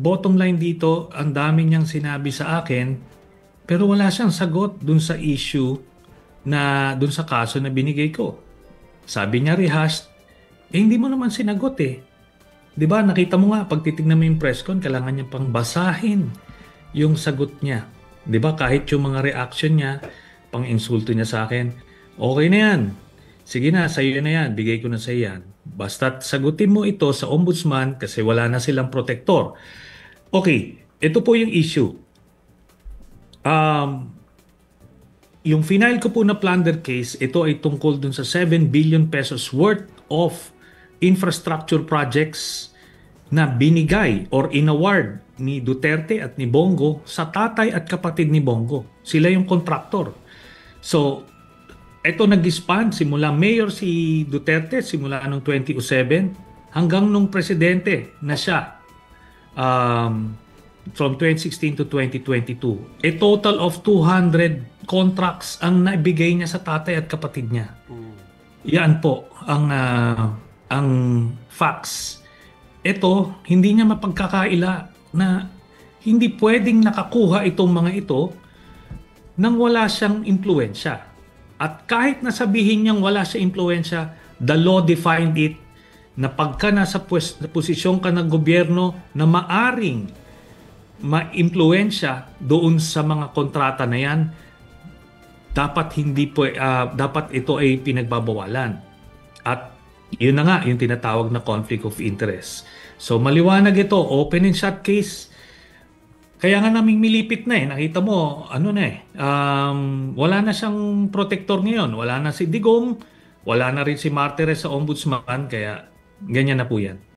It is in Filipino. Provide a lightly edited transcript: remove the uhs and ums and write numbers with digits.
bottom line dito, ang dami niyang sinabi sa akin, pero wala siyang sagot dun sa issue dun sa kaso na binigay ko. Sabi niya rehashed, hindi mo naman sinagot eh. 'Di ba? Nakita mo nga pag titingnan mo yung press con, kailangan niya pang basahin yung sagot niya. 'Di ba? Kahit yung mga reaction niya, pang insulto niya sa akin. Okay na 'yan. Sige na, sa'yo na 'yan. Bigay ko na sa 'yan. Basta sagutin mo ito sa ombudsman kasi wala na silang protector. Okay, ito po yung issue. Um, yung final ko po na plunder case, ito ay tungkol dun sa 7 billion pesos worth of infrastructure projects na binigay or inaward ni Duterte at ni Bongo sa tatay at kapatid ni Bongo. Sila yung contractor. So, ito nag-span simula mayor si Duterte simula noong 2007 hanggang nung presidente na siya from 2016 to 2022. A total of 200 contracts ang naibigay niya sa tatay at kapatid niya. Yan po ang facts. Ito, hindi niya mapagkakaila na hindi pwedeng nakakuha itong mga ito nang wala siyang impluensya. At kahit nasabihin niyang wala siyang impluensya, the law defined it na pagka nasa posisyon ka ng gobyerno na maaring ma-impluensya doon sa mga kontrata na yan, dapat ito ay pinagbabawalan. At yun na nga, yung tinatawag na conflict of interest. So maliwanag ito, open and shut case. Kaya nga naming milipit na eh. Nakita mo, wala na siyang protector ngayon. Wala na si Digong, wala na rin si Martires sa ombudsman, kaya ganyan na po yan.